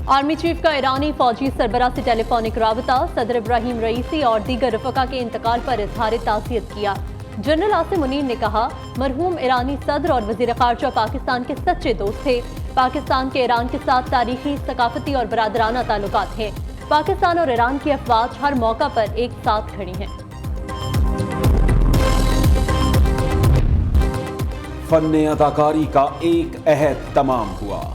Army chief का ईरानी फौजी सरबराह से टेलीफोनिक राबता, सदर इब्राहिम रईसी और दीगर रफका के इंतकाल पर इजहार ताज़ियत किया। जनरल आसिम मुनीर ने कहा, मरहूम ईरानी सदर और वज़ीर ख़ारजा पाकिस्तान के सच्चे दोस्त थे। पाकिस्तान के ईरान के साथ तारीखी, सकाफती और बरादराना ताल्लुकात हैं। पाकिस्तान और ईरान की अफवाज हर मौका पर एक साथ खड़ी हैं। फन्ने अदाकारी का एक अहद तमाम हुआ।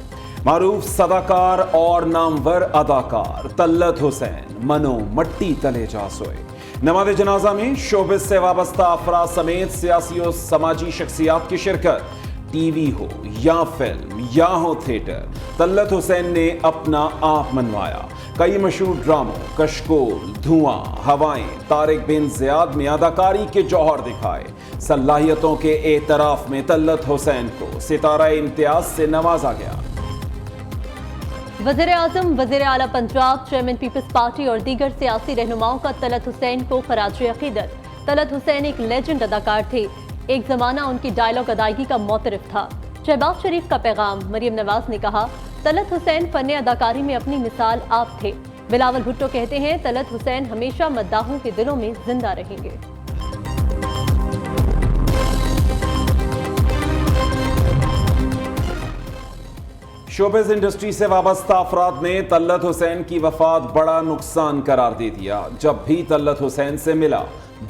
मारूफ सदाकार और नामवर अदाकार तल्लत हुसैन मनो मट्टी तले जा सोए। नमाज जनाजा में शोबिस से वाबस्ता अफराद समेत सियासी और समाजी शख्सियात की शिरकत। टीवी हो या फिल्म या हो थिएटर, तल्लत हुसैन ने अपना आप मनवाया। कई मशहूर ड्रामों कशकोल, धुआं, हवाएं, तारिक बिन ज़ियाद में अदाकारी के जौहर दिखाए। सलाहियतों के एतराफ में तल्लत हुसैन को सितारा इम्तियाज से नवाजा गया। वज़ीर आज़म, वज़ीर आला पंजाब, चेयरमैन पीपल्स पार्टी और दीगर सियासी रहनुमाओं का तल्लत हुसैन को खराज अकीदत। तल्लत हुसैन एक लेजेंड अदाकार थे। एक ज़माना उनकी डायलॉग अदायगी का मोतरफ था। शहबाज शरीफ का पैगाम, मरियम नवाज ने कहा, तल्लत हुसैन फ़न्ने अदाकारी में अपनी मिसाल आप थे। बिलावल भुट्टो कहते हैं, तल्लत हुसैन हमेशा मद्दाहों के दिलों में जिंदा रहेंगे। शोबिस इंडस्ट्री से वाबस्ता अफराद ने तल्लत हुसैन की वफात बड़ा नुकसान करार दे दिया। जब भी तल्लत हुसैन से मिला,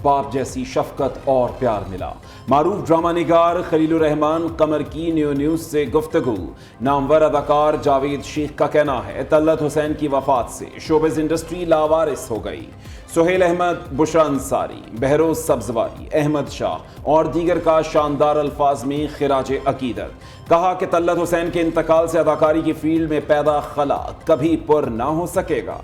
बाप जैसी शफकत और प्यार मिला। मारूफ ड्रामा निगार खलीलुर रहमान कमर की न्यूज़ से गुफ्तगू। नामवर अदाकार जावेद शेख का कहना है, तल्लत हुसैन की वफात से शोबिस इंडस्ट्री लावारिस हो गई। सुहेल अहमद, बुशरा अंसारी, बहरोज सब्जवारी, अहमद शाह और दीगर का शानदार अल्फाज में खिराज अकीदत। कहा कि तल्लत हुसैन के इंतकाल से अदाकारी की फील्ड में पैदा खला कभी पुर ना हो सकेगा।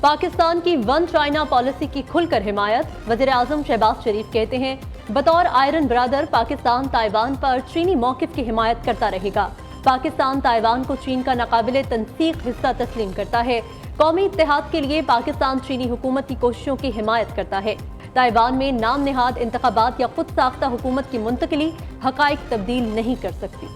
पाकिस्तान की वन चाइना पॉलिसी की खुलकर हिमायत। वज़ीर आज़म शहबाज शरीफ कहते हैं, बतौर आयरन ब्रदर पाकिस्तान ताइवान पर चीनी मौक़िफ़ की हिमायत करता रहेगा। पाकिस्तान ताइवान को चीन का नाकाबिले तंसीख हिस्सा तस्लीम करता है। कौमी इत्तेहाद के लिए पाकिस्तान चीनी हुकूमत की कोशिशों की हिमायत करता है। ताइवान में नाम नेहाद इंतखाबात या खुद साख्ता हुकूमत की मुंतकिली हक़ाइक़ तब्दील नहीं कर सकती।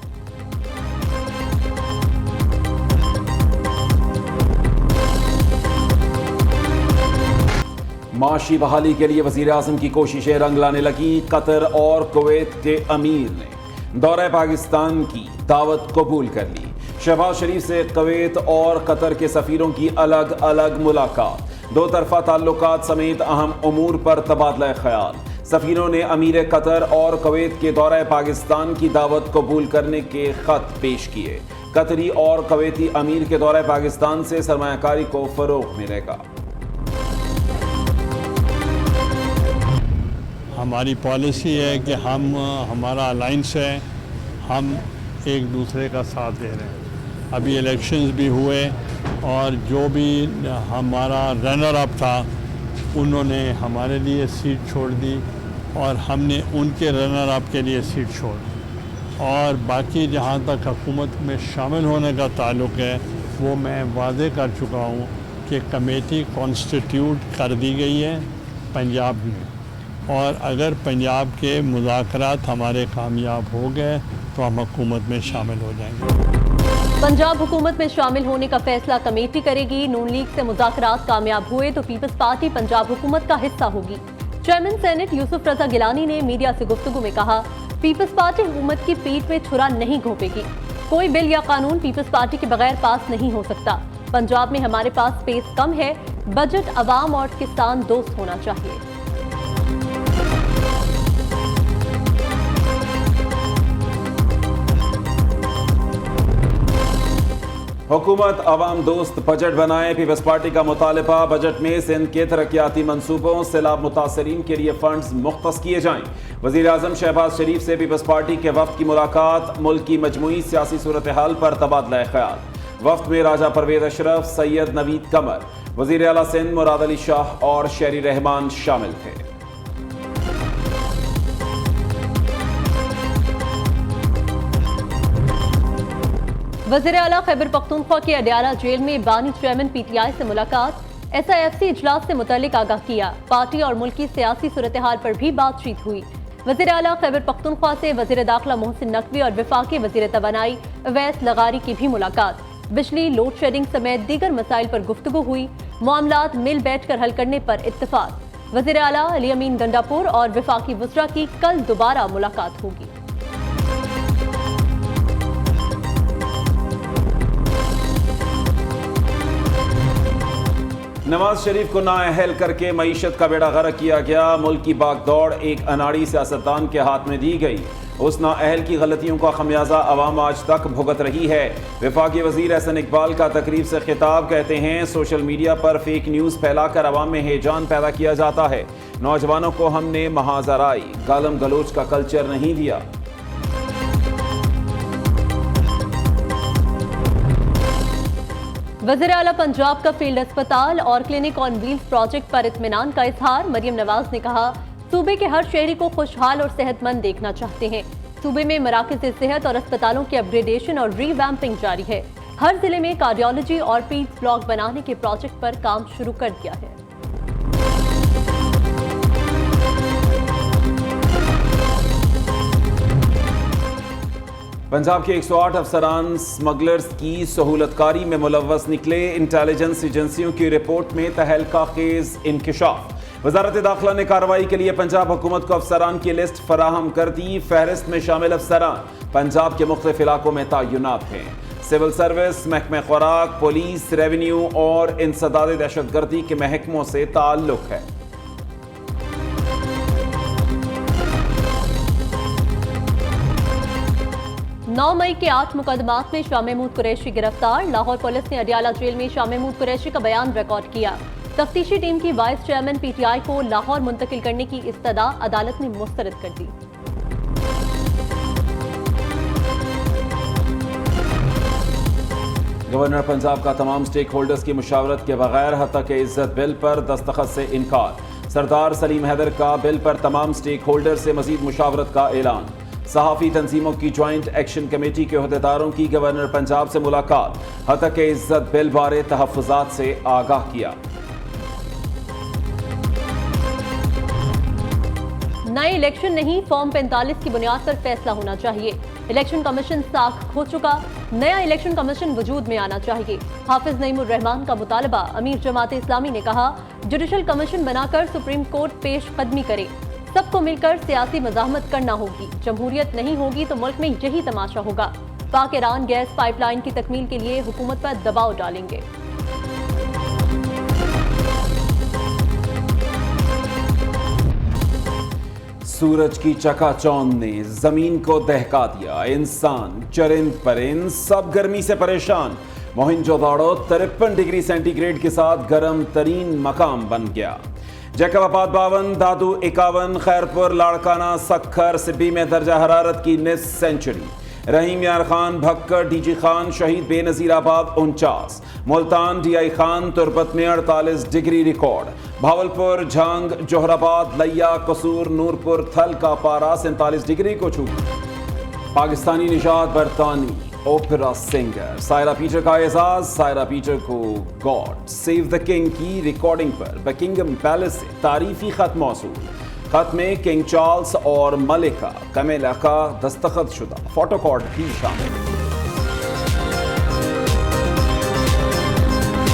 माशी बहाली के लिए वज़ीर आज़म की कोशिशें रंग लाने लगी। कतर और कुवैत के अमीर ने दौरे पाकिस्तान की दावत कबूल कर ली। शहबाज शरीफ से कुवैत और कतर के सफ़ीरों की अलग अलग मुलाकात। दो तरफा ताल्लुकात समेत अहम उमूर पर तबादला ख्याल। सफ़ीरों ने अमीर कतर और कुवैत के दौरे पाकिस्तान की दावत कबूल करने के ख़त पेश किए। कतरी और कुवैती अमीर के दौरे पाकिस्तान से सरमायाकारी को फ़रोग़ मिलेगा। हमारी पॉलिसी है कि हमारा अलाइंस है, हम एक दूसरे का साथ दे रहे हैं। अभी इलेक्शंस भी हुए और जो भी हमारा रनर अप था उन्होंने हमारे लिए सीट छोड़ दी और हमने उनके रनर अप के लिए सीट छोड़ दी। और बाकी जहाँ तक हुकूमत में शामिल होने का ताल्लुक़ है, वो मैं वादे कर चुका हूँ कि कमेटी कॉन्स्टिट्यूट कर दी गई है पंजाब में, और अगर पंजाब के मुज़ाकरात हमारे कामयाब हो गए तो हम हुकूमत में शामिल हो जाएंगे। पंजाब हुकूमत में शामिल होने का फैसला कमेटी करेगी। नून लीग से मुज़ाकरात कामयाब हुए तो पीपल्स पार्टी पंजाब हुकूमत का हिस्सा होगी। चेयरमैन सेनेट यूसुफ रजा गिलानी ने मीडिया से गुफ्तगू में कहा, पीपल्स पार्टी हुकूमत की पीठ में छुरा नहीं घोंपेगी। कोई बिल या कानून पीपल्स पार्टी के बगैर पास नहीं हो सकता। पंजाब में हमारे पास स्पेस कम है। बजट अवाम और किसान दोस्त होना चाहिए। हुकूमत अवाम दोस्त बजट बनाए, पीपल्स पार्टी का मुतालबा। बजट में सिंध के तरक्याती मंसूबों सैलाब मुतासरीन के लिए फंड्स मुख्तस किए जाएं। वज़ीर आज़म शहबाज शरीफ से पीपल्स पार्टी के वफ्द की मुलाकात। मुल्क की मजमूई सियासी सूरत हाल पर तबादला ख्याल। वफ्द में राजा परवेज अशरफ, सैयद नवीद कमर, वज़ीर आला सिंध मुराद अली शाह और शहरी रहमान शामिल थे। वज़ीर आला खैबर पख्तूनख्वा के अडयाला जेल में बानी चेयरमैन पीटीआई से मुलाकात। SIFC इजलास से मुतल्लिक आगाह किया। पार्टी और मुल्क की सियासी सूरत हाल पर भी बातचीत हुई। वज़ीर आला खैबर पख्तूनख्वा से वज़ीर दाखिला मोहसिन नकवी और वफाकी वज़ीर तवानाई अवैस लगारी की भी मुलाकात। बिजली लोड शेडिंग समेत दीगर मसाइल पर गुफ्तगू हुई। मामलात मिल बैठ कर हल करने पर इत्तफाक। वज़ीर आला अली अमीन गंडापुर और वफाकी वज़रा की कल दोबारा मुलाकात होगी। नवाज शरीफ को नाअहल करके मईशत का बेड़ा गर्क किया गया। मुल्क की बागदौड़ एक अनाड़ी सियासतदान के हाथ में दी गई। उस नाअहल की गलतियों का खमियाजा अवाम आज तक भुगत रही है। वफाकी वजीर एहसन इकबाल का तकरीब से खिताब, कहते हैं सोशल मीडिया पर फेक न्यूज़ फैलाकर अवाम में हैजान पैदा किया जाता है। नौजवानों को हमने महाजराई गालम गलोच का कल्चर नहीं दिया। वज़ीर आला पंजाब का फील्ड अस्पताल और क्लिनिक ऑन व्हील्स प्रोजेक्ट पर इत्मीनान का इजहार। मरियम नवाज ने कहा, सूबे के हर शहरी को खुशहाल और सेहतमंद देखना चाहते हैं। सूबे में मराकज़ सेहत और अस्पतालों की अपग्रेडेशन और रीवैम्पिंग जारी है। हर जिले में कार्डियोलॉजी और पीड्स ब्लॉक बनाने के प्रोजेक्ट पर काम शुरू कर दिया है। पंजाब के 108 अफसरान स्मगलर्स की सहूलतकारी में मुलव्वस निकले। इंटेलिजेंस एजेंसियों की रिपोर्ट में तहलका खेज इंकिशाफ। वजारत दाखिला ने कार्रवाई के लिए पंजाब हुकूमत को अफसरान की लिस्ट फराहम कर दी। फहरिस्त में शामिल अफसरान पंजाब के मुख्तलिफ इलाकों में तैनात हैं। सिविल सर्विस, महकमे खुराक, पुलिस, रेवेन्यू और इंसदाद दहशतगर्दी के महकमों से ताल्लुक है। 9 मई के 8 मुकदमात में शाह महमूद कुरैशी गिरफ्तार। लाहौर पुलिस ने अडियाला जेल में शाह महमूद कुरैशी का बयान रिकॉर्ड किया। तफ्तीशी टीम की वाइस चेयरमैन पीटीआई को लाहौर मुंतकिल करने की इस्तदा अदालत ने मुस्तरद कर दी। गवर्नर पंजाब का तमाम स्टेक होल्डर्स की मुशावरत के बगैर हतक इज्जत बिल पर दस्तखत से इनकार। सरदार सलीम हैदर का बिल पर तमाम स्टेक होल्डर से मजीद मुशावरत का ऐलान। सहाफ़ी तंजीमों की ज्वाइंट एक्शन कमेटी के अहदेदारों की गवर्नर पंजाब से मुलाकात। हतक इज्जत बिल बारे तहफ़्फ़ुज़ात से आगाह किया। नए इलेक्शन नहीं, फॉर्म 45 की बुनियाद पर फैसला होना चाहिए। इलेक्शन कमीशन साख खो चुका, नया इलेक्शन कमीशन वजूद में आना चाहिए। हाफिज नईमुर रहमान का मुतालबा। अमीर जमात इस्लामी ने कहा, जुडिशल कमीशन बनाकर सुप्रीम कोर्ट पेश कदमी करे। सबको मिलकर सियासी मज़ाहमत करना होगी। जमहूरियत नहीं होगी तो मुल्क में यही तमाशा होगा। पाक ईरान गैस पाइपलाइन की तकमील के लिए हुकूमत पर दबाव डालेंगे। सूरज की चकाचौंध ने जमीन को दहका दिया। इंसान, चरिंद परिंद सब गर्मी से परेशान। मोहिंजोदाड़ो 53 डिग्री सेंटीग्रेड के साथ गर्म तरीन मकाम बन गया। जैकबाबाद 52, दादू 51, खैरपुर, लाड़काना, सखर, सिब्बी में दर्जा हरारत की निस सेंचुरी। रहीम यार खान, भक्कर, डीजी खान, शहीद बेनजीराबाद 49, मुल्तान, डीआई खान, तुरबत में 48 डिग्री रिकॉर्ड। भावलपुर, झंग, जोहराबाद, लैया, कसूर, नूरपुर, थल का पारा 47 डिग्री को छू। पाकिस्तानी निशात बरतानी ओपेरा सिंगर सायरा पीटर का एजाज। सायरा पीटर को गॉड सेव द किंग की रिकॉर्डिंग पर बकिंगम पैलेस से तारीफी खत मौसूल। खत में किंग चार्ल्स और मलिका कैमिला का दस्तखत शुदा फोटोकॉर्ड भी शामिल।